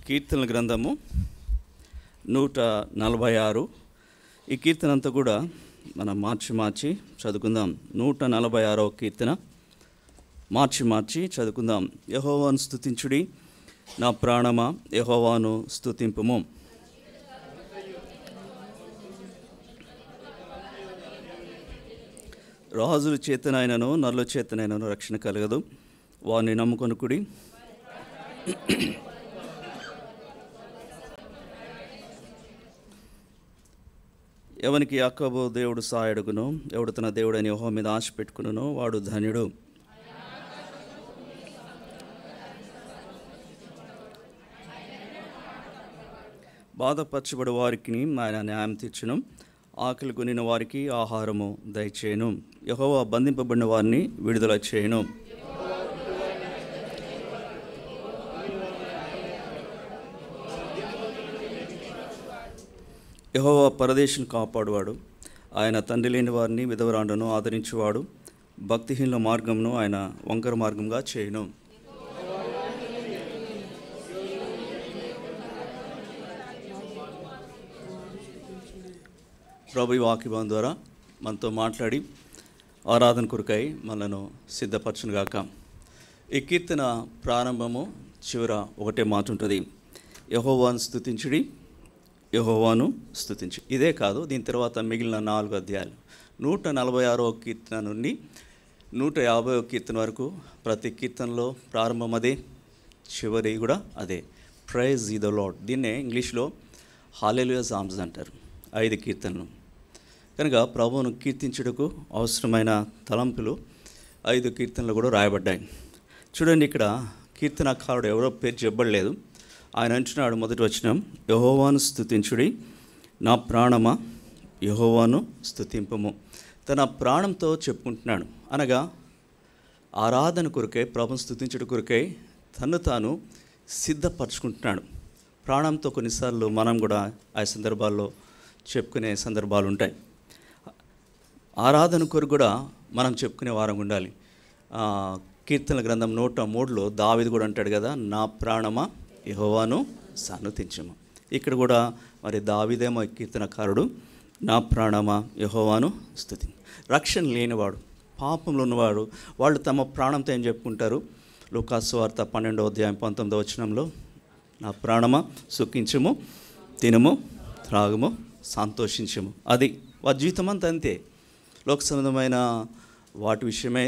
కీర్తనల గ్రంథము 146. ఈ కీర్తన అంతా కూడా మనం మార్చి చదువుకుందాం. 146వ కీర్తన మార్చి చదువుకుందాం. యెహోవాను స్తుతించుడి, నా ప్రాణమా యెహోవాను స్తుతింపుము. రాజుల చేతనైనను నరుల చేతనైనను రక్షణ కలగదు, వారిని నమ్ముకొనుకుడి. ఎవనికి యాకోబు దేవుడు సాయడుగును, ఎవడు తన దేవుడని యెహోవా మీద ఆశ పెట్టుకును వాడు ధన్యుడు. బాధపరచబడి వారికి ఆయన న్యాయం తీర్చును, ఆకలి కొనిన వారికి ఆహారము దయచేయను. యెహోవా బంధింపబడిన వారిని విడుదల చేయను. యెహోవా పరదేశుని కాపాడువాడు, ఆయన తండ్రి లేని వారిని విధవరాండను ఆదరించువాడు. భక్తిహీనుల మార్గమును ఆయన వంకర మార్గంగా చేయను. ప్రభు వాక్యం ద్వారా మనతో మాట్లాడి ఆరాధన కొరకై మనను సిద్ధపరచునుగాక. ఈ కీర్తన ప్రారంభము చివర ఒకటే మాట ఉంటుంది, యెహోవాను స్తుతించుడి, యెహోవాను స్తుతించు. ఇదే కాదు, దీని తర్వాత మిగిలిన 4 అధ్యాయాలు 146వ కీర్తన నుండి 150వ కీర్తన వరకు ప్రతి కీర్తనలో ప్రారంభం అదే, చివరి కూడా అదే. Praise the the Lord. దీన్నే ఇంగ్లీష్లో హల్లెలూయా సామ్స్ అంటారు. 5 కీర్తనలు కనుక ప్రభువును కీర్తించుటకు అవసరమైన తలంపులు 5 కీర్తనలు కూడా రాయబడ్డాయి. చూడండి, ఇక్కడ కీర్తనకారుడు ఎవరో పేరు చెప్పబడలేదు. ఆయన అంటున్నాడు, మొదటి వచనం, యెహోవాను స్తుతించుడి, నా ప్రాణమా యెహోవాను స్తుతింపము. తన ప్రాణంతో చెప్పుకుంటున్నాడు. అనగా ఆరాధన కొరకై, ప్రభువును స్తుతించుట కొరకై తను తాను సిద్ధపరచుకుంటున్నాడు. ప్రాణంతో కొన్నిసార్లు మనం కూడా ఆ సందర్భాల్లో చెప్పుకునే సందర్భాలు ఉంటాయి. ఆరాధన కొరకు కూడా మనం చెప్పుకునే వారం ఉండాలి. కీర్తనల గ్రంథం 103లో దావీదు కూడా అంటాడు కదా, నా ప్రాణమా యెహోవాను సన్నుతించుము. ఇక్కడ కూడా మరి దావీదేమో కీర్తనకారుడు, నా ప్రాణమా యెహోవాను స్తుతి. రక్షణ లేనివాడు, పాపంలో ఉన్నవాడు, వాళ్ళు తమ ప్రాణంతో ఏం చెప్పుకుంటారు? లూకాసు వార్త 12వ అధ్యాయం 19వ వచనంలో, నా ప్రాణమా సుఖించుము, తినుము, త్రాగుము, సంతోషించము. అది వారి జీవితం అంతా అంతే. లోక సంబంధమైన వాటి విషయమే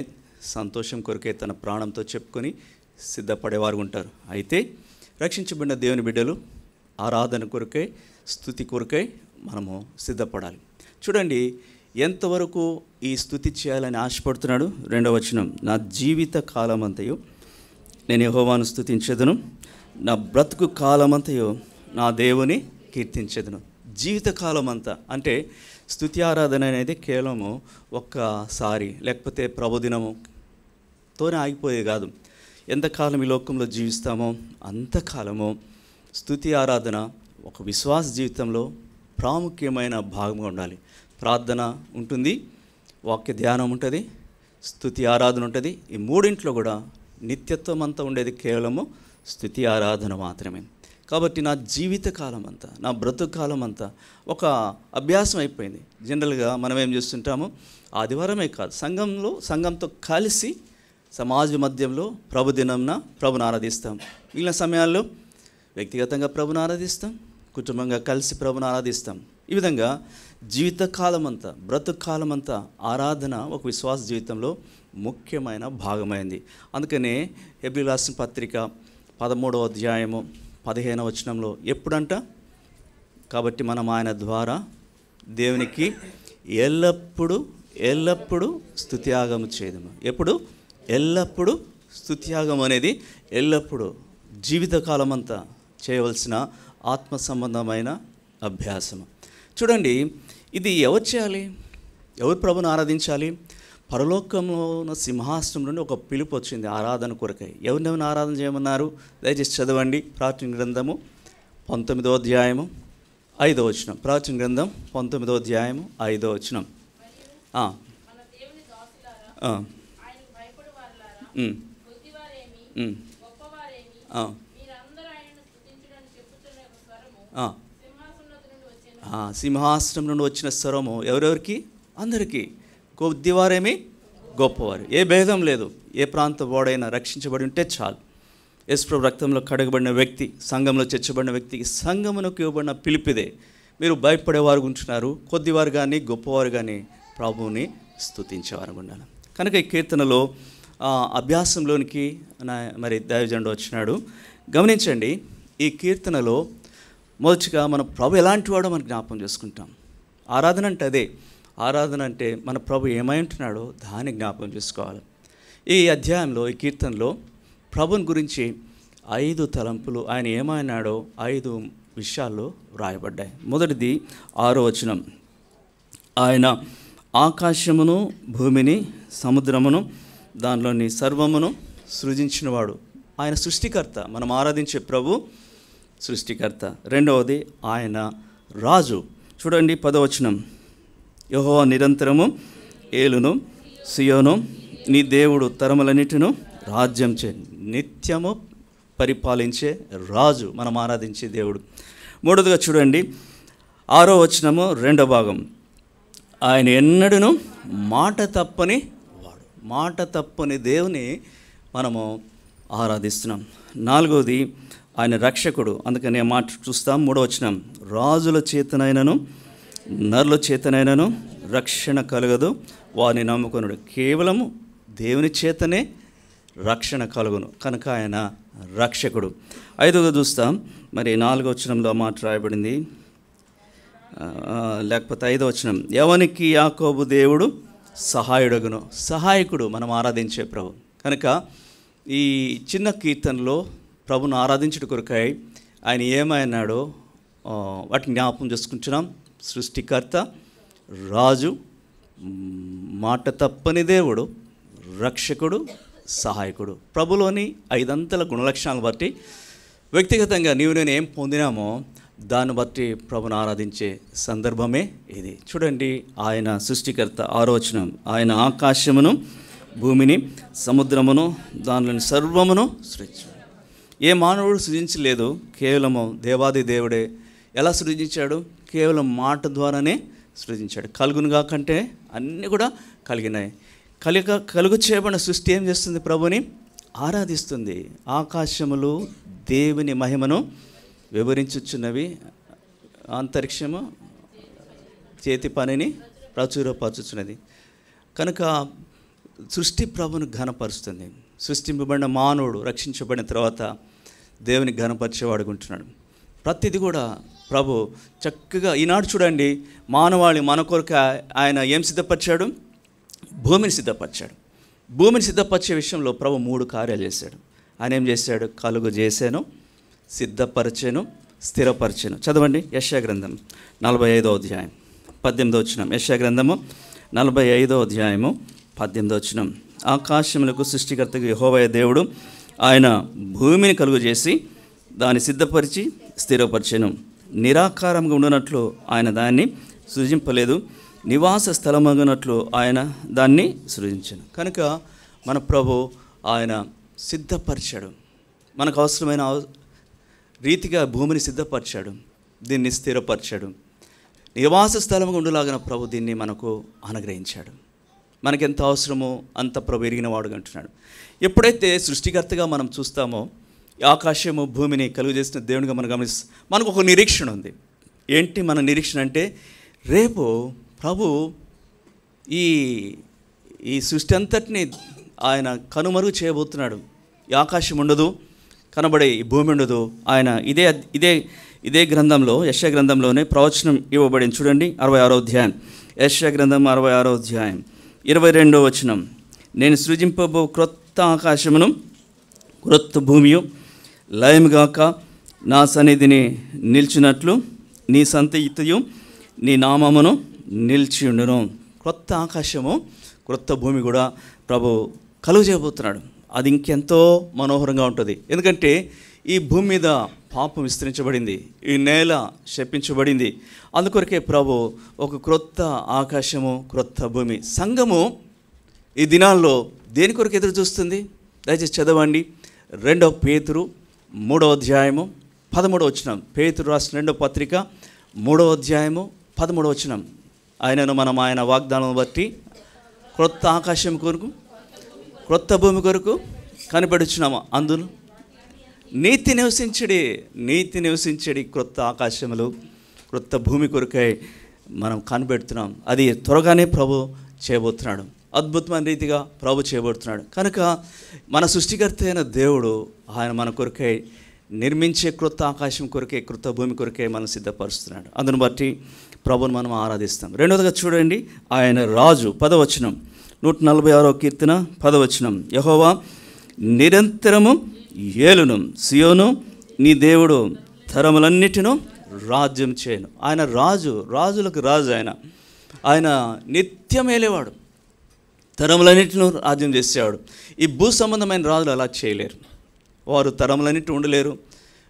సంతోషం కొరకే తన ప్రాణంతో చెప్పుకొని సిద్ధపడేవారు ఉంటారు. అయితే రక్షించబడిన దేవుని బిడ్డలు ఆరాధన కొరకై, స్తుతి కొరకై మనము సిద్ధపడాలి. చూడండి, ఎంతవరకు ఈ స్తుతి చేయాలని ఆశపడుతున్నాడు. 2వ వచనం, నా జీవిత కాలమంతయు నేను యెహోవాను స్తుతించెదను, నా బ్రతుకు కాలమంతయు నా దేవుని కీర్తించెదను. జీవితకాలం అంతా అంటే స్తుతి ఆరాధన అనేది కేవలము ఒక్కసారి లేకపోతే ప్రభుదినముతోనే ఆగిపోయేది కాదు. ఎంతకాలం ఈ లోకంలో జీవిస్తామో అంతకాలము స్తుతి ఆరాధన ఒక విశ్వాస జీవితంలో ప్రాముఖ్యమైన భాగంగా ఉండాలి. ప్రార్థన ఉంటుంది, వాక్య ధ్యానం ఉంటుంది, స్తుతి ఆరాధన ఉంటుంది. ఈ మూడింట్లో కూడా నిత్యత్వం అంతా ఉండేది కేవలము స్తుతి ఆరాధన మాత్రమే. కాబట్టి నా జీవితకాలం అంతా, నా బ్రతుకు కాలం అంతా ఒక అభ్యాసం అయిపోయింది. జనరల్గా మనం ఏం చేస్తుంటాము, ఆదివారమే కాదు, సంఘంతో కలిసి సమాజ మధ్యంలో ప్రభుదినంన ప్రభుని ఆరాధిస్తాం. మిగిలిన సమయాల్లో వ్యక్తిగతంగా ప్రభుని ఆరాధిస్తాం, కుటుంబంగా కలిసి ప్రభుని ఆరాధిస్తాం. ఈ విధంగా జీవితకాలం అంతా, బ్రతుకు కాలం అంతా ఆరాధన ఒక విశ్వాస జీవితంలో ముఖ్యమైన భాగమైంది. అందుకనే హెబ్రీయులకు రాసిన పత్రిక 13వ అధ్యాయము 15వ వచనంలో ఎప్పుడంట, కాబట్టి మనం ఆయన ద్వారా దేవునికి ఎల్లప్పుడూ స్తుతియాగము చేయదము. ఎల్లప్పుడూ స్తుతియాగం అనేది ఎల్లప్పుడూ జీవితకాలం అంతా చేయవలసిన ఆత్మ సంబంధమైన అభ్యాసం. చూడండి, ఇది ఎవరు చేయాలి? ఎవరు ప్రభుని ఆరాధించాలి? పరలోకంలో ఉన్న సింహాసనం నుండి ఒక పిలుపు వచ్చింది ఆరాధన కొరకై. ఎవరినెవరిని ఆరాధన చేయమన్నారు? దయచేసి చదవండి. ప్రకటన గ్రంథము 19వ అధ్యాయము 5వ వచనం. ప్రకటన గ్రంథం 19వ అధ్యాయము 5వ వచనం. సింహాసనం నుండి వచ్చిన స్వరము ఎవరెవరికి? అందరికీ. కొద్దివారేమి గొప్పవారు, ఏ భేదం లేదు. ఏ ప్రాంత వాడైనా రక్షించబడి ఉంటే చాలు. యేసుప్రభు రక్తంలో కడగబడిన వ్యక్తి, సంఘంలో చేర్చబడిన వ్యక్తికి సంఘమునకు ఇవ్వబడిన పిలిపిదే. మీరు భయపడేవారు ఉంటున్నారు, కొద్దివారు కానీ గొప్పవారు కానీ ప్రభువుని స్తుతించేవారు ఉండాలి. కనుక ఈ కీర్తనలో అభ్యాసంలోనికి మరి దైవజనుడు వచ్చినాడు. గమనించండి, ఈ కీర్తనలో మొదటిగా మన ప్రభు ఎలాంటి వాడో మనం జ్ఞాపకం చేసుకుంటాం. ఆరాధన అంటే అదే. ఆరాధన అంటే మన ప్రభు ఏమై ఉంటున్నాడో దాన్ని జ్ఞాపకం చేసుకోవాలి. ఈ అధ్యాయంలో, ఈ కీర్తనలో ప్రభుని గురించి 5 తలంపులు, ఆయన ఏమైనాడో 5 విషయాల్లో వ్రాయబడ్డాయి. మొదటిది 6వ వచనం. ఆయన ఆకాశమును, భూమిని, సముద్రమును, దానిలోని సర్వమును సృజించినవాడు. ఆయన సృష్టికర్త. మనం ఆరాధించే ప్రభు సృష్టికర్త. రెండవది ఆయన రాజు. చూడండి 10వ వచనం. యెహోవా నిరంతరము ఏలును, సియోను నీ దేవుడు తరములన్నిటిను రాజ్యం చే. నిత్యము పరిపాలించే రాజు, మనం ఆరాధించే దేవుడు. మూడవదిగా చూడండి 6వ వచనము 2వ భాగం. ఆయన ఎన్నడూను మాట తప్పని వాడు. మాట తప్పని దేవుని మనము ఆరాధిస్తున్నాం. 4వది ఆయన రక్షకుడు. అందుకని మాట చూస్తాం. 3వ వచనం. రాజుల చేతనైనను నరుల చేతనైనను రక్షణ కలగదు వారిని నమ్ముకొనుడు. కేవలము దేవుని చేతనే రక్షణ కలుగును, కనుక ఆయన రక్షకుడు. 5వది చూస్తాం. మరి 4వ వచనంలో మాట రాయబడింది, లేకపోతే 5వ వచనం. ఎవనికి యాకోబు దేవుడు సహాయుడగును. సహాయకుడు, మనం ఆరాధించే ప్రభు. కనుక ఈ చిన్న కీర్తనలో ప్రభును ఆరాధించుట కొరకై ఆయన ఏమైనాడో వాటిని జ్ఞాపకం చేసుకుంటున్నాం. సృష్టికర్త, రాజు, మాట తప్పని దేవుడు, రక్షకుడు, సహాయకుడు. ప్రభులోని 5 అంతల గుణలక్షణాలను బట్టి వ్యక్తిగతంగా నేను ఏం పొందినామో దాన్ని బట్టి ప్రభును ఆరాధించే సందర్భమే ఇది. చూడండి, ఆయన సృష్టికర్త. 6వ వచనం. ఆయన ఆకాశమును, భూమిని, సముద్రమును, దానిలోని సర్వమును సృజించు. ఏ మానవుడు సృజించలేదు, కేవలము దేవాది దేవుడే. ఎలా సృజించాడు? కేవలం మాట ద్వారానే సృజించాడు. కలుగునుగా కంటే అన్నీ కూడా కలిగినాయి. కలుగు చేయబడిన సృష్టి ఏం చేస్తుంది? ప్రభుని ఆరాధిస్తుంది. ఆకాశములు దేవుని మహిమను వివరించుచున్నవి, అంతరిక్షము చేతి పనిని ప్రచురపరచుచున్నది. కనుక సృష్టి ప్రభును ఘనపరుస్తుంది. సృష్టింపబడిన మానవుడు రక్షించబడిన తర్వాత దేవుని ఘనపరిచేవాడుకుంటున్నాడు. ప్రతిదీ కూడా ప్రభు చక్కగా ఈనాడు చూడండి, మానవాళి మన కొరకు ఆయన ఏం సిద్ధపరిచాడు? భూమిని సిద్ధపరిచాడు. భూమిని సిద్ధపరిచే విషయంలో ప్రభు 3 కార్యాలు చేశాడు. ఆయన ఏం చేశాడు? కలుగు చేశాను, సిద్ధపరిచాను, స్థిరపరిచాను. చదవండి యెషయా గ్రంథం 45వ అధ్యాయం 18వ వచనం. యెషయా గ్రంథము 45వ అధ్యాయము 18వ వచనం. ఆకాశములకు సృష్టికర్తకు యెహోవా దేవుడు ఆయన భూమిని కలుగు చేసి దాన్ని సిద్ధపరిచి స్థిరపరిచాను. నిరాకారంగా ఉండనట్లు ఆయన దాన్ని సృజింపలేదు, నివాస స్థలమగినట్లు ఆయన దాన్ని సృజించాను. కనుక మన ప్రభు ఆయన సిద్ధపరిచాడు. మనకు అవసరమైన రీతిగా భూమిని సిద్ధపరిచాడు, దీన్ని స్థిరపరిచాడు. నివాస స్థలముగా ఉండలాగిన ప్రభు దీన్ని మనకు అనుగ్రహించాడు. మనకెంత అవసరమో అంత ప్రభు ఎరిగిన వాడుగా అంటున్నాడు. ఎప్పుడైతే సృష్టికర్తగా మనం చూస్తామో, ఆకాశము భూమిని కలుగు చేసిన దేవునిగా మనం గమనిస్తాం, మనకు ఒక నిరీక్షణ ఉంది. ఏంటి మన నిరీక్షణ అంటే, రేపు ప్రభు ఈ సృష్టి అంతటిని ఆయన కనుమరుగు చేయబోతున్నాడు. ఈ ఆకాశం ఉండదు, కనబడే ఈ భూమి ఉండదు. ఆయన ఇదే గ్రంథంలో, యెషయా గ్రంథంలోనే ప్రవచనం ఇవ్వబడింది. చూడండి 66వ అధ్యాయం, యెషయా గ్రంథం 66వ అధ్యాయం 22వ వచనం. నేను సృజింపబో క్రొత్త ఆకాశమును క్రొత్త భూమియు లయముగాక నా సన్నిధిని నిలిచినట్లు నీ సంతతియు నీ నామమును నిలిచి ఉండును. క్రొత్త ఆకాశము, క్రొత్త భూమి కూడా ప్రభు కలుగు చేయబోతున్నాడు. అది ఇంకెంతో మనోహరంగా ఉంటుంది. ఎందుకంటే ఈ భూమి మీద పాపం విస్తరించబడింది, ఈ నేల శపించబడింది. అందుకొరకే ప్రభు ఒక క్రొత్త ఆకాశము, క్రొత్త భూమి. సంఘము ఈ దినాల్లో దేని కొరకు ఎదురు చూస్తుంది? దయచేసి చదవండి 2 పేతురు 3వ అధ్యాయము 13వ వచనం. పేతురు రాసిన 2వ పత్రిక 3వ అధ్యాయము 13వ వచనం. ఆయనను మనం ఆయన వాగ్దానం బట్టి క్రొత్త ఆకాశం కొరకు క్రొత్త భూమి కొరకు కనిపెడుచున్నాము. అందులో నీతి నివసించడి క్రొత్త ఆకాశములు క్రొత్త భూమి కొరకై మనం కనిపెడుతున్నాం. అది త్వరగానే ప్రభు చేయబోతున్నాడు. అద్భుతమైన రీతిగా ప్రభు చేయబోతున్నాడు. కనుక మన సృష్టికర్త అయిన దేవుడు ఆయన మన కొరకై నిర్మించే క్రొత్త ఆకాశం కొరకే క్రొత్త భూమి కొరకే మనం సిద్ధపరుస్తున్నాడు. అందును బట్టి ప్రభుని మనం ఆరాధిస్తాం. రెండవదిగా చూడండి, ఆయన రాజు. 10వ వచనం, 146వ కీర్తన 10వ వచనం. యెహోవా నిరంతరము ఏలును, సియోను నీ దేవుడు తరములన్నిటిను రాజ్యం చేయను. ఆయన రాజు, రాజులకు రాజు. ఆయన నిత్యం ఏలేవాడు, తరములన్నిటిను రాజ్యం చేసేవాడు. ఈ భూ సంబంధమైన రాజులు అలా చేయలేరు. వారు తరములన్నిటి ఉండలేరు.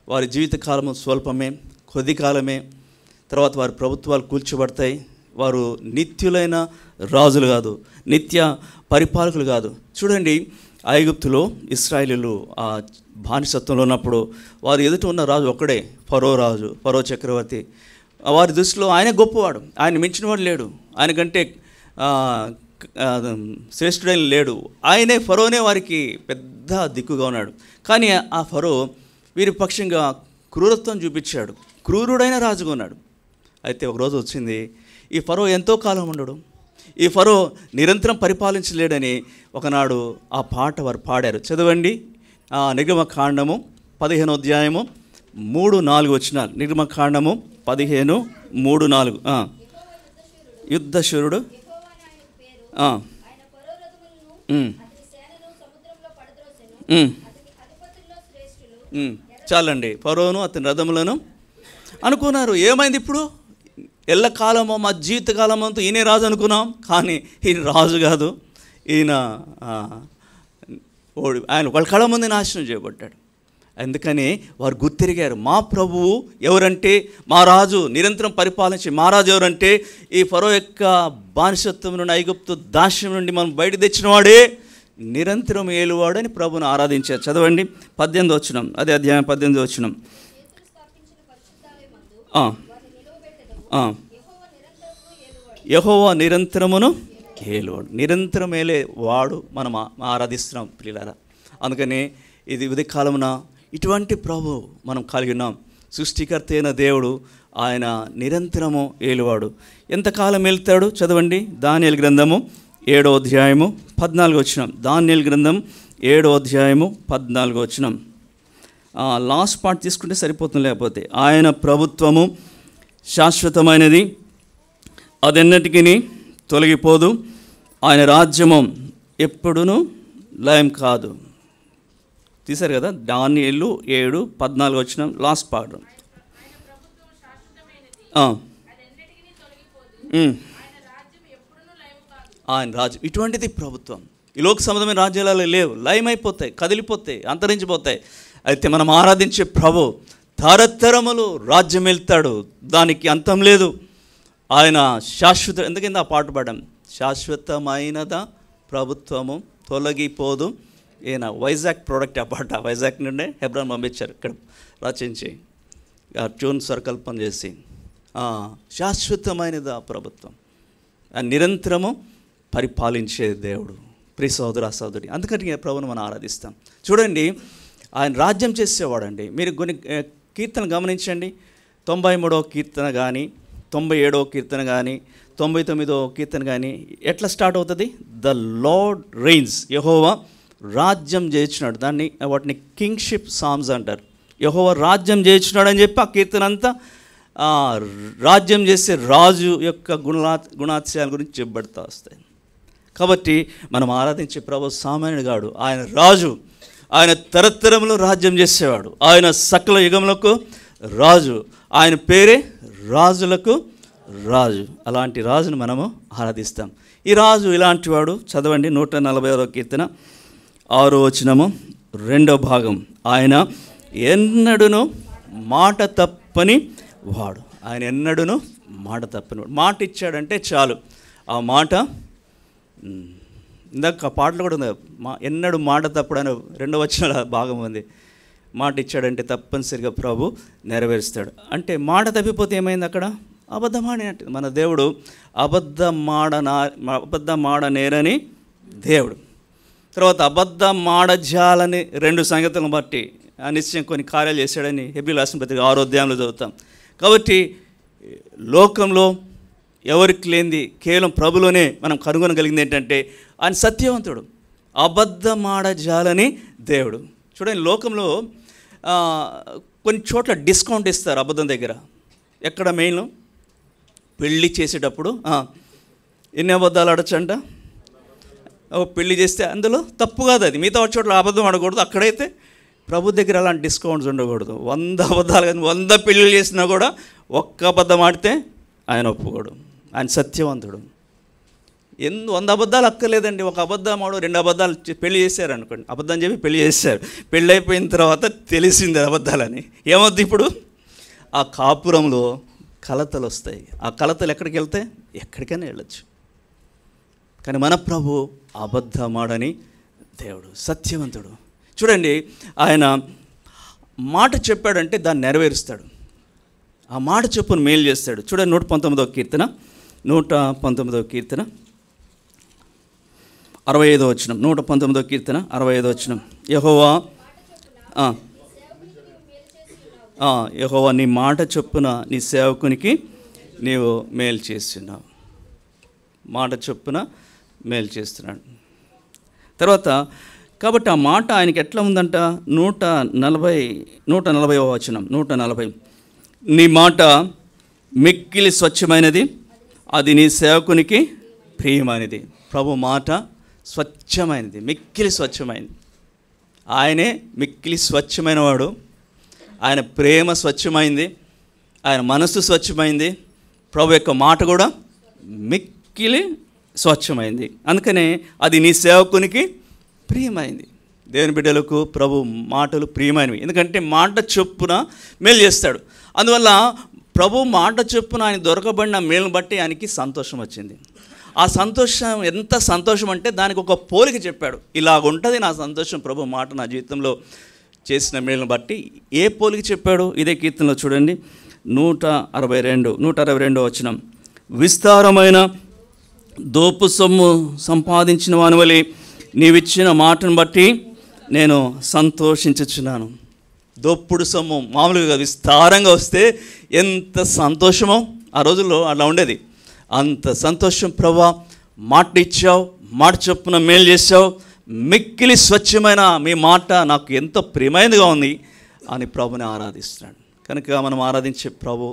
వారి జీవితకాలము స్వల్పమే, కొద్ది కాలమే. తర్వాత వారి ప్రభుత్వాలు కూల్చబడతాయి. వారు నిత్యులైన రాజులు కాదు, నిత్య పరిపాలకులు కాదు. చూడండి, ఐగుప్తులో ఇశ్రాయేలీయులు ఆ బానిసత్వంలో ఉన్నప్పుడు వారు ఎదుట ఉన్న రాజు ఒక్కడే, ఫరో రాజు, ఫరో చక్రవర్తి. వారి దృష్టిలో ఆయన గొప్పవాడు, ఆయన మించినవాడు లేడు, ఆయన కంటే శ్రేష్ఠుడైన లేడు. ఆయనే, ఫరోనే వారికి పెద్ద దిక్కుగా ఉన్నాడు. కానీ ఆ ఫరో వీరి పక్షంగా క్రూరత్వం చూపించాడు, క్రూరుడైన రాజుగా ఉన్నాడు. అయితే ఒకరోజు వచ్చింది, ఈ ఫరో ఎంతో కాలం ఉండడు, ఈ ఫరో నిరంతరం పరిపాలించలేడని ఒకనాడు ఆ పాట వారు పాడారు. చదవండి, నిర్గమకాండము 15వ అధ్యాయము 3-4 వచనాలు. నిర్గమకాండము 15:3-4. యుద్ధశూరుడు, చాలండి, ఫరోను అతని రథములను అనుకున్నారు. ఏమైంది ఇప్పుడు? ఎల్లకాలమో మా జీవితకాలం అంతా ఈయనే రాజు అనుకున్నాం. కానీ ఈయన రాజు కాదు, ఈయన ఆయన వాళ్ళ కళ ముందే నాశనం చేయబడ్డాడు. అందుకని వారు గుర్తిరిగారు, మా ప్రభువు ఎవరంటే, మా రాజు నిరంతరం పరిపాలించే మా రాజు ఎవరంటే, ఈ ఫరో యొక్క బానిసత్వం నుండి, ఐగుప్తు దాస్యం నుండి మనం బయట తెచ్చినవాడే, నిరంతరం ఏలువాడని ప్రభుని ఆరాధించారు. చదవండి 18వ వచనం, అదే అధ్యాయం 18వ వచనం. యెహోవా నిరంతరమును ఏలువాడు. నిరంతరం ఏలే వాడు మనం ఆరాధిస్తున్నాం ప్రియులారా. అందుకని ఇది ఉదయకాలమున ఇటువంటి ప్రభు మనం కలిగి ఉన్నాం. సృష్టికర్త అయిన దేవుడు ఆయన నిరంతరము ఏలువాడు. ఎంతకాలం వెళ్తాడు? చదవండి, దానియేలు గ్రంథము 7వ అధ్యాయము 14వ వచనం. దానియేలు గ్రంథం 7వ అధ్యాయము 14వ వచనం. లాస్ట్ పార్ట్ తీసుకుంటే సరిపోతుంది. లేకపోతే ఆయన ప్రభుత్వము శాశ్వతమైనది, అదెన్నటికీ తొలగిపోదు. ఆయన రాజ్యము ఎప్పుడునూ లయం కాదు. తీశారు కదా, దానియేలు 7:14 వచనం లాస్ట్ పార్ట్. ఆయన రాజ్యం ఇటువంటిది ప్రభుత్వం. ఈ లోక సంబంధమైన రాజ్యాలలో లేవు, లయమైపోతాయి, కదిలిపోతాయి, అంతరించిపోతాయి. అయితే మనం ఆరాధించే ప్రభు తరతరములు రాజ్యం వెళ్తాడు, దానికి అంతం లేదు. ఆయన శాశ్వత. ఎందుకంటే ఆ పాట పాడాం, శాశ్వతమైనదా ప్రభుత్వము తొలగిపోదు. ఈయన వైజాగ్ ప్రోడక్ట్ ఆ పాట. వైజాగ్ నుండే హెబ్రాన్ పంపించారు ఇక్కడ రచించి, ట్యూన్ స్వరకల్పన చేసి. శాశ్వతమైనదా ప్రభుత్వం, నిరంతరము పరిపాలించే దేవుడు. ప్రియ సహోదర సహోదరి, అందుకని ప్రభువును మనం ఆరాధిస్తాం. చూడండి, ఆయన రాజ్యం చేసేవాడండి. మీరు కొన్ని కీర్తనలు గమనించండి. 93వ కీర్తన కానీ, 97వ కీర్తన కానీ, 99వ కీర్తన కానీ ఎట్లా స్టార్ట్ అవుతుంది? The lord rains. యెహోవా రాజ్యం చేయించినాడు. వాటిని కింగ్షిప్ సామ్స్ అంటారు. యెహోవా రాజ్యం చేయించినాడు అని చెప్పి ఆ కీర్తన అంతా రాజ్యం చేసే రాజు యొక్క గుణాతిశయాల గురించి చెప్పబడుతూ వస్తాయి. కాబట్టి మనం ఆరాధించే ప్రభు సామాన్యుడు కాడు, ఆయన రాజు. ఆయన తరతరంలో రాజ్యం చేసేవాడు. ఆయన సకల యుగములకు రాజు. ఆయన పేరే రాజులకు రాజు. అలాంటి రాజును మనము ఆరాధిస్తాం. ఈ రాజు ఇలాంటి వాడు. చదవండి, 146వ కీర్తన 6వ వచనము 2వ భాగం. ఆయన ఎన్నడూను మాట తప్పని వాడు. ఆయన ఎన్నడూను మాట తప్పని వాడు. మాట ఇచ్చాడంటే చాలు. ఆ మాట ఇందాక పాటలు కూడా ఉంది, ఎన్నడూ మాట తప్పుడు అని 2వ వచనాల భాగం ఉంది. మాట ఇచ్చాడంటే తప్పనిసరిగా ప్రభు నెరవేరుస్తాడు. అంటే మాట తప్పిపోతే ఏమైంది అక్కడ? అబద్ధమాడినట్టు. మన దేవుడు అబద్ధమాడనేరని దేవుడు. తర్వాత అబద్ధమాడజాలని 2 సంగతులను బట్టి నిశ్చయం కొన్ని కార్యాలు చేశాడని హెబ్రీయుల రాసిన పత్రిక 6వ అధ్యాయంలో చదువుతాం. కాబట్టి లోకంలో ఎవరికి లేనిది కేవలం ప్రభులోనే మనం కనుగొనగలిగింది ఏంటంటే ఆయన సత్యవంతుడు, అబద్ధమాడజాలని దేవుడు. చూడండి, లోకంలో కొన్ని చోట్ల డిస్కౌంట్ ఇస్తారు అబద్ధం దగ్గర. ఎక్కడ మెయిన్? పెళ్ళి చేసేటప్పుడు ఎన్ని అబద్ధాలు ఆడొచ్చంట? పెళ్ళి చేస్తే అందులో తప్పు కాదు, అది మిగతా చోట్ల అబద్ధం ఆడకూడదు. అక్కడైతే ప్రభు దగ్గర అలాంటి డిస్కౌంట్స్ ఉండకూడదు. 100 అబద్ధాలు కానీ 100 పెళ్ళిళ్ళు చేసినా కూడా ఒక్క అబద్ధం ఆడితే ఆయన ఒప్పుకోడు. ఆయన సత్యవంతుడు. 100 అబద్ధాలు అక్కర్లేదండి. ఒక అబద్ధం ఆడు 2 అబద్ధాలు పెళ్లి చేశారు అనుకోండి, అబద్ధం చెప్పి పెళ్లి చేశారు. పెళ్ళి అయిపోయిన తర్వాత తెలిసింది అబద్ధాలని. ఏమవుద్ది ఇప్పుడు? ఆ కాపురంలో కలతలు వస్తాయి. ఆ కలతలు ఎక్కడికి వెళ్తాయి? ఎక్కడికైనా వెళ్ళచ్చు. కానీ మన ప్రభు అబద్ధమాడని దేవుడు, సత్యవంతుడు. చూడండి, ఆయన మాట చెప్పాడంటే దాన్ని నెరవేరుస్తాడు. ఆ మాట చెప్పును మేలు చేస్తాడు. చూడండి, 119వ కీర్తన 65వ వచనం. 119వ కీర్తన 65వ వచనం. యెహోవా నీ మాట చొప్పున నీ సేవకునికి నీవు మేలు చేస్తున్నావు. మాట చొప్పున మేలు చేస్తున్నాడు. తర్వాత కాబట్టి ఆ మాట ఆయనకి ఎట్లా ఉందంట? 140వ వచనం. 140. నీ మాట మిక్కిలి స్వచ్ఛమైనది, అది నీ సేవకునికి ప్రియమైనది. ప్రభు మాట స్వచ్ఛమైనది, మిక్కిలి స్వచ్ఛమైనది. ఆయనే మిక్కిలి స్వచ్ఛమైన వాడు. ఆయన ప్రేమ స్వచ్ఛమైంది, ఆయన మనస్సు స్వచ్ఛమైంది. ప్రభు యొక్క మాట కూడా మిక్కిలి స్వచ్ఛమైంది. అందుకనే అది నీ సేవకునికి ప్రియమైంది. దేవుని బిడ్డలకు ప్రభు మాటలు ప్రియమైనవి. ఎందుకంటే మాట చొప్పున మేలు చేస్తాడు. అందువల్ల ప్రభు మాట చొప్పున ఆయన దొరకబడిన మేలును బట్టి ఆయనకి సంతోషం వచ్చింది. ఆ సంతోషం ఎంత సంతోషం అంటే దానికి ఒక పోలిక చెప్పాడు. ఇలాగుంటుంది నా సంతోషం ప్రభు మాట నా జీవితంలో చేసిన మేలును బట్టి. ఏ పోలిక చెప్పాడు? ఇదే కీర్తనలో చూడండి, 162వ వచనం. విస్తారమైన దోపు సొమ్ము సంపాదించిన వానివలే నీవిచ్చిన మాటను బట్టి నేను సంతోషించుచున్నాను. దోప్పుడు సొమ్ము మామూలుగా విస్తారంగా వస్తే ఎంత సంతోషమో ఆ రోజుల్లో అలా ఉండేది. అంత సంతోషం. ప్రభా మాట ఇచ్చావు, మాట చొప్పున మేలు చేసావు, మిక్కిలి స్వచ్ఛమైన మీ మాట నాకు ఎంతో ప్రియమైనదిగా ఉంది అని ప్రభుని ఆరాధిస్తున్నాడు. కనుక మనం ఆరాధించే ప్రభు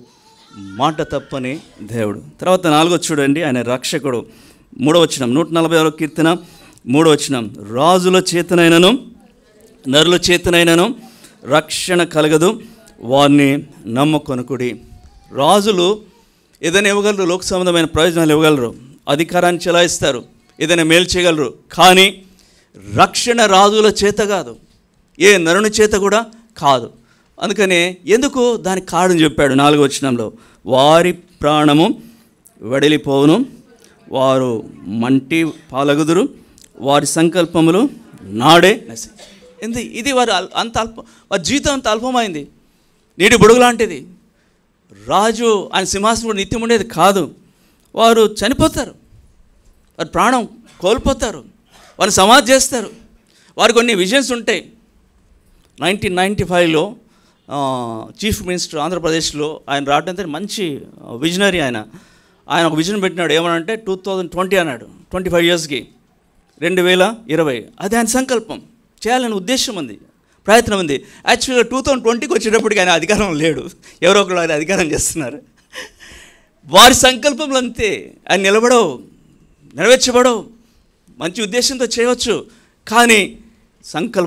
మాట తప్పని దేవుడు. తర్వాత 4వ చూడండి, ఆయన రక్షకుడు. 3వ వచనం. 140వ కీర్తన 3వ వచనం. రాజుల చేతనైనను నరుల చేతనైనను రక్షణ కలగదు, వారిని నమ్ముకొనుకుడి. రాజులు ఏదైనా ఇవ్వగలరు, లోక సంబంధమైన ప్రయోజనాలు ఇవ్వగలరు, అధికారాన్ని చెలాయిస్తారు, ఏదైనా మేలు చేయగలరు. కానీ రక్షణ రాజుల చేత కాదు, ఏ నరుని చేత కూడా కాదు. అందుకనే ఎందుకు దానికి కారణం చెప్పాడు 4వ వచనంలో. వారి ప్రాణము వెడలిపోవును, వారు మంటి పాలగుదురు, వారి సంకల్పములు నాడే నశి. ఇది వారి వారి జీవితం అంత అల్పమైంది, నీటి బుడుగు లాంటిది. రాజు ఆయన సింహాసనం నిత్యం ఉండేది కాదు. వారు చనిపోతారు, వారి ప్రాణం కోల్పోతారు, వారిని సమాధి చేస్తారు. వారికి కొన్ని విజన్స్ ఉంటాయి. 1995లో చీఫ్ మినిస్టర్ ఆంధ్రప్రదేశ్లో ఆయన రావడం మంచి విజనరీ. ఆయన ఒక విజన్ పెట్టినాడు. ఏమనంటే 2020 అన్నాడు, 25 yearsకి 2020. అది ఆయన సంకల్పం. చేయాలని ఉద్దేశం ఉంది, ప్రయత్నం ఉంది. యాక్చువల్గా 2020కి వచ్చేటప్పటికి ఆయన అధికారం లేడు, ఎవరో ఒకరు ఆయన అధికారం చేస్తున్నారు. వారి సంకల్పంలో అంతే. ఆయన నిలబడవు, నెరవేర్చబడవు. మంచి ఉద్దేశంతో చేయవచ్చు, కానీ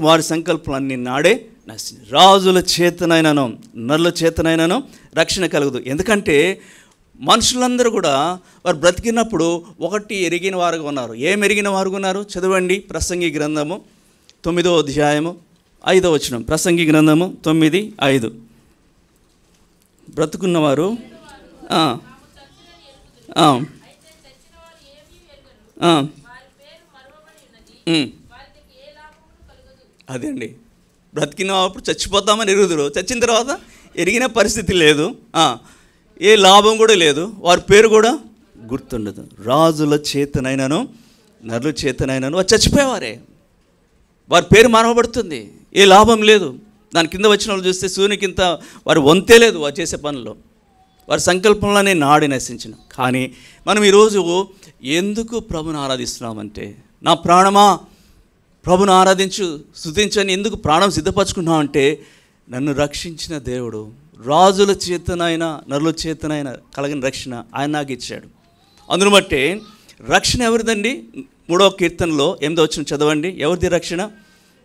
వారి సంకల్పాలన్నీ నాడే నశి. రాజుల చేతనైనను నరుల చేతనైనను రక్షణ కలగదు. ఎందుకంటే మనుషులందరూ కూడా వారు బ్రతికినప్పుడు ఒకటి ఎరిగిన వారుగా ఉన్నారు. ఏం ఎరిగిన వారుగా ఉన్నారు? చదవండి, ప్రసంగి గ్రంథము 9వ అధ్యాయము 5వ వచనం. ప్రసంగి గ్రంథము 9:5. బ్రతుకున్నవారు అదండి. బ్రతికినప్పుడు చచ్చిపోతామని ఎరుగుదురు, చచ్చిన తర్వాత ఎరిగిన పరిస్థితి లేదు, ఏ లాభం కూడా లేదు, వారి పేరు కూడా గుర్తుండదు. రాజుల చేతనైనను నరుల చేతనైనను వారు చచ్చిపోయేవారే, వారి పేరు మానవబడుతుంది, ఏ లాభం లేదు. దాని కింద వచ్చిన వాళ్ళు చూస్తే సూర్యునికింత వారు వంతే లేదు వారు చేసే పనుల్లో, వారి సంకల్పంలోనే నాడి నశించిన. కానీ మనం ఈరోజు ఎందుకు ప్రభుని ఆరాధిస్తున్నామంటే, నా ప్రాణమా ప్రభుని ఆరాధించు స్తుతించని ఎందుకు ప్రాణం సిద్ధపరచుకున్నామంటే, నన్ను రక్షించిన దేవుడు, రాజుల చేతనైనా నరుల చేతనైనా కలిగిన రక్షణ ఆయన నాకు ఇచ్చాడు. అందును బట్టే రక్షణ ఎవరిదండి? 3వ కీర్తనలో 8వ వచనం చదవండి. ఎవరిది రక్షణ?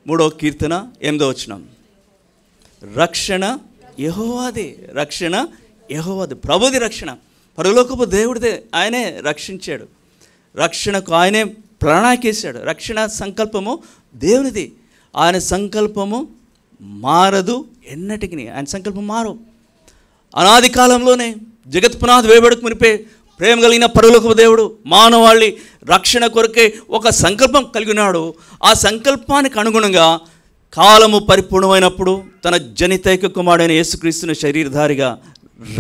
3వ కీర్తన 8వ వచనం. రక్షణ యెహోవాదే, రక్షణ యెహోవాదే, ప్రభుది రక్షణ, పరలోకపు దేవుడిదే, ఆయనే రక్షించాడు, రక్షణకు ఆయనే ప్రణాళికేశాడు. రక్షణ సంకల్పము దేవునిది, ఆయన సంకల్పము మారదు ఎన్నటికి, ఆయన సంకల్పం మారు. అనాది కాలంలోనే జగత్ పునాది వేయబడకు మునిపే ప్రేమ కలిగిన పరలోకపు దేవుడు మానవాళి రక్షణ కొరకే ఒక సంకల్పం కలిగి ఉన్నాడు. ఆ సంకల్పానికి అనుగుణంగా కాలము పరిపూర్ణమైనప్పుడు తన జనితైక కుమారుడైన యేసుక్రీస్తుని శరీరధారిగా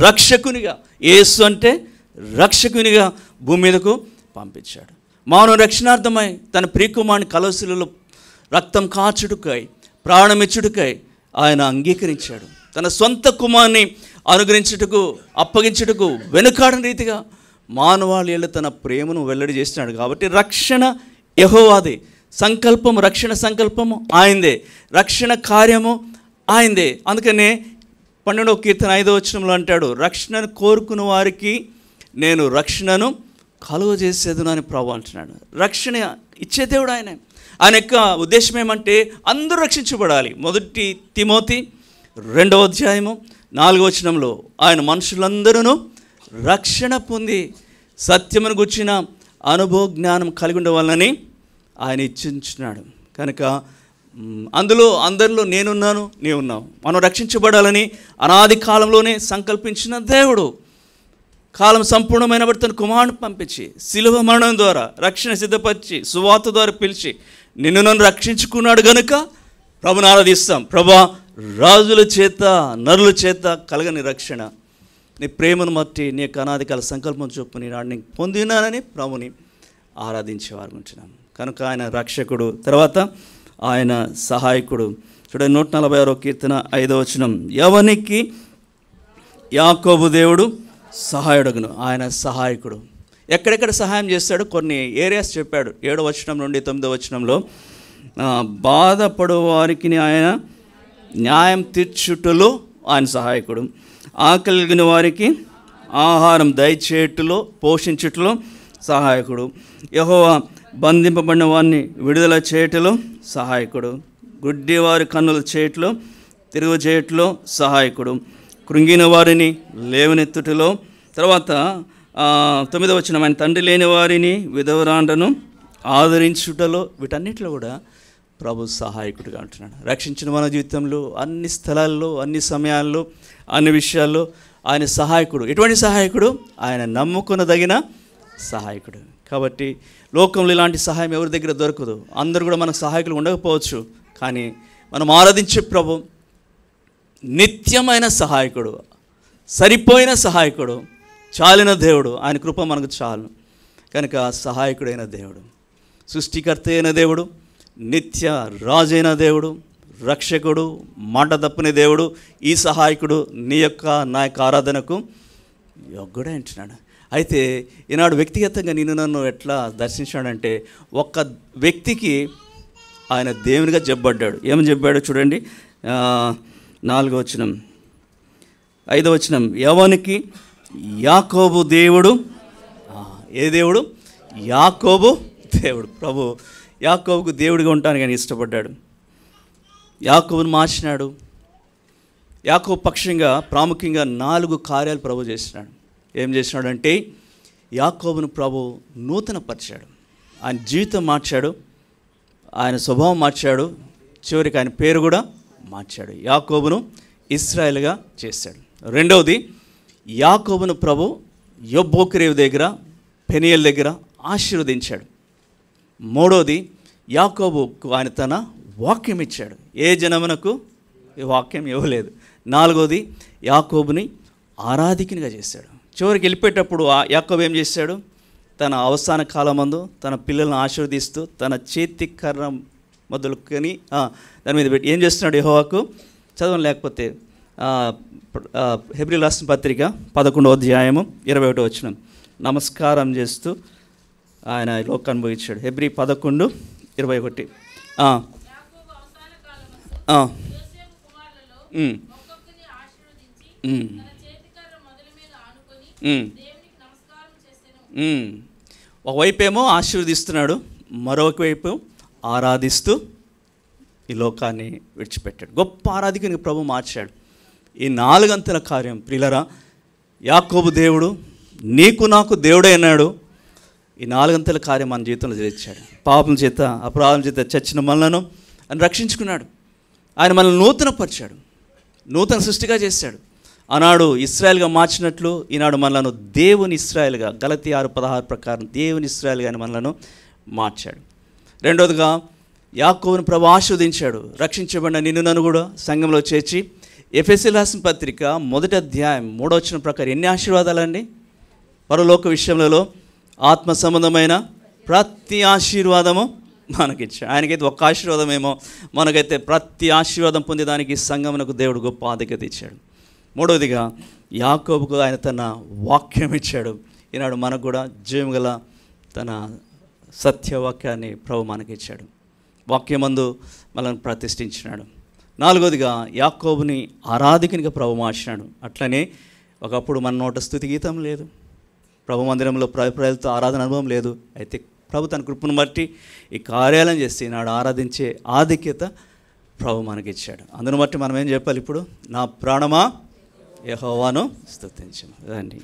రక్షకునిగా, యేసు అంటే రక్షకునిగా భూమి మీదకు పంపించాడు. మానవ రక్షణార్థమై తన ప్రియకుమారుని కలవశిలలో రక్తం కాచుడుకై ప్రాణమిచ్చుడుకై ఆయన అంగీకరించాడు. తన సొంత కుమారుని అనుగ్రహించుటకు అప్పగించుటకు వెనుకాడని రీతిగా మానవాళిలో తన ప్రేమను వెల్లడి చేస్తున్నాడు. కాబట్టి రక్షణ యెహోవాదే, సంకల్పము, రక్షణ సంకల్పము ఆయనదే, రక్షణ కార్యము ఆయనదే. అందుకనే 12వ కీర్తన 5వ వచనంలో అంటాడు, రక్షణను కోరుకున్న వారికి నేను రక్షణను కలుగజేసేదును అని ప్రభువు అంటున్నాడు. రక్షణ ఇచ్చే దేవుడు ఆయన. ఆయన యొక్క ఉద్దేశం ఏమంటే అందరూ రక్షించబడాలి. 1 తిమోతి 2వ అధ్యాయము 4వ వచనంలో ఆయన మనుషులందరూ రక్షణ పొంది సత్యమును గుర్చిన అనుభవ జ్ఞానం కలిగి ఉండవాలని ఆయన ఇచ్చించున్నాడు. కనుక అందరిలో నేనున్నాను, నీవున్నావు. మనం రక్షించబడాలని అనాది కాలంలోనే సంకల్పించిన దేవుడు కాలం సంపూర్ణమైన తన కుమారుని పంపించి శిలువ మరణం ద్వారా రక్షణ సిద్ధపరిచి సువార్త ద్వారా పిలిచి నిన్ను నన్ను రక్షించుకున్నాడు గనుక ప్రభుని ఆరాధిస్తాం. ప్రభా, రాజుల చేత నరుల చేత కలగని రక్షణ నీ ప్రేమను బట్టి నీ యొక్క అనాదికాల సంకల్పం చొప్పు నేను పొందినానని ప్రభుని ఆరాధించేవారు ఉంటున్నాం. కనుక ఆయన రక్షకుడు, తర్వాత ఆయన సహాయకుడు. చూడండి 146వ కీర్తన 5వ వచనం, ఎవనికి యాకోబు దేవుడు సహాయుడుగును, ఆయన సహాయకుడు. ఎక్కడెక్కడ సహాయం చేస్తాడు కొన్ని ఏరియాస్ చెప్పాడు. 7వ వచనం నుండి 9వ వచనంలో బాధపడు వారికి ఆయన న్యాయం తీర్చుటలో ఆయన సహాయకుడు, ఆకలి కలిగిన వారికి ఆహారం దయచేయుటలో పోషించుటలో సహాయకుడు, యెహోవా బంధింపబడిన వారిని విడుదల చేయుటలో సహాయకుడు, గుడ్డి వారి కన్నులు చేయుటలో తిరుగు చేయుటలో సహాయకుడు, కృంగిన వారిని లేవనెత్తుటలో. తర్వాత 9వ వచనం, ఆయన తండ్రి లేని వారిని విధవరాండ్రను ఆదరించుటలో, వీటన్నిటిలో కూడా ప్రభు సహాయకుడిగా అంటున్నాడు. రక్షించిన మన జీవితంలో అన్ని స్థలాల్లో అన్ని సమయాల్లో అన్ని విషయాల్లో ఆయన సహాయకుడు. ఎటువంటి సహాయకుడు? ఆయన నమ్ముకొనదగిన సహాయకుడు. కాబట్టి లోకంలో ఇలాంటి సహాయం ఎవరి దగ్గర దొరకదు. అందరూ కూడా మనకు సహాయకులు ఉండకపోవచ్చు, కానీ మనం ఆరాధించే ప్రభు నిత్యమైన సహాయకుడు, సరిపోయిన సహాయకుడు, చాలిన దేవుడు. ఆయన కృప మనకు చాలు. కనుక సహాయకుడైన దేవుడు, సృష్టికర్త అయిన దేవుడు, నిత్య రాజైన దేవుడు, రక్షకుడు, మాట తప్పని దేవుడు, ఈ సహాయకుడు నీ యొక్క నా యొక్క ఆరాధనకు యోగ్యుడే అంటున్నాడు. అయితే ఈనాడు వ్యక్తిగతంగా నిన్ను నన్ను ఎట్లా దర్శించాడంటే, ఒక్క వ్యక్తికి ఆయన దేవునిగా చెప్పబడ్డాడు. ఏమని చెప్పాడో చూడండి. 4వ వచనం 5వ వచనం, ఎవనికి యాకోబు దేవుడు. ఏ దేవుడు? యాకోబు దేవుడు. ప్రభు యాకోబుకు దేవుడిగా ఉంటానికి ఆయన ఇష్టపడ్డాడు. యాకోబును మార్చినాడు. యాకోబు పక్షంగా ప్రాముఖ్యంగా 4 కార్యాలు ప్రభు చేసినాడు. ఏం చేసినాడంటే, యాకోబును ప్రభు నూతనపరిచాడు, ఆయన జీవితం మార్చాడు, ఆయన స్వభావం మార్చాడు, చివరికి ఆయన పేరు కూడా మార్చాడు. యాకోబును ఇశ్రాయేలుగా చేశాడు. రెండవది, యాకోబును ప్రభు యొబ్బోకిరేవు దగ్గర పెనియల్ దగ్గర ఆశీర్వదించాడు. మూడవది, యాకోబుకు ఆయన తన వాక్యం ఇచ్చాడు. ఏ జనమునకు ఈ వాక్యం ఇవ్వలేదు. 4వది యాకోబుని ఆరాధికునిగా చేశాడు. చివరికి వెళ్ళిపోయేటప్పుడు యాకోబు ఏం చేశాడు? తన అవసాన కాలమందు తన పిల్లలను ఆశీర్వదిస్తూ తన చేతి కర్ర మొదలుకొని దాని మీద పెట్టి ఏం చేస్తున్నాడు? యెహోవాకు చదవని లేకపోతే హెబ్రీ రాసిన పత్రిక 11వ అధ్యాయము 21వ వచనం, నమస్కారం చేస్తూ ఆయన లోకాన్ని ముగించాడు. హెబ్రీ 11:21. ఒకవైపేమో ఆశీర్వదిస్తున్నాడు, మరొక వైపు ఆరాధిస్తూ ఈ లోకాన్ని విడిచిపెట్టాడు. గొప్ప ఆరాధికునికి ప్రభు మార్చాడు. ఈ 4 అంతల కార్యం ప్రియులరా, యాకోబు దేవుడు నీకు నాకు దేవుడే అన్నాడు. ఈ 4 అంతల కార్యం మన జీవితంలో చేర్చాడు. పాపం చేత అపరాధం చేత చచ్చిన మనలను ఆయన రక్షించుకున్నాడు. ఆయన మనల్ని నూతనపరిచాడు, నూతన సృష్టిగా చేశాడు. ఆనాడు ఇశ్రాయేల్గా మార్చినట్లు ఈనాడు మనలను దేవుని ఇశ్రాయేల్గా, గలతీ 6:16 ప్రకారం దేవుని ఇశ్రాయేల్గా ఆయన మనలను మార్చాడు. రెండవదిగా యాకోబును ప్రభు ఆశీర్వదించాడు. రక్షించబడిన నిన్ను నన్ను కూడా సంఘంలో చేర్చి ఎఫెసీయులకు రాసిన పత్రిక 1వ అధ్యాయం 3వ వచనం ప్రకారం ఎన్ని ఆశీర్వాదాలండి! పరలోక విషయంలో ఆత్మ సంబంధమైన ప్రతి ఆశీర్వాదము మనకిచ్చాడు. ఆయనకైతే ఒక్క ఆశీర్వాదమేమో, మనకైతే ప్రతి ఆశీర్వాదం పొందేదానికి సంఘమునకు దేవుడు గొప్ప ఆధిక్యత ఇచ్చాడు. 3వదిగా యాకోబుకు ఆయన తన వాక్యం ఇచ్చాడు. ఈనాడు మనకు కూడా జీవం గల తన సత్యవాక్యాన్ని ప్రభు మనకిచ్చాడు. వాక్యమందు మనల్ని ప్రతిష్ఠించినాడు. 4వదిగా యాకోబుని ఆరాధికునిగా ప్రభు మార్చినాడు. అట్లనే ఒకప్పుడు మన నోట స్తుతి గీతం లేదు, ప్రభు మందిరంలో ప్రజలతో ఆరాధన అనుభవం లేదు. అయితే ప్రభు తన కృపను బట్టి ఈ కార్యాలను చేసి ఈనాడు ఆరాధించే ఆధిక్యత ప్రభు మనకిచ్చాడు. అందును బట్టి మనం ఏం చెప్పాలి ఇప్పుడు? నా ప్రాణమా యెహోవాను స్తుతించుము. రండి.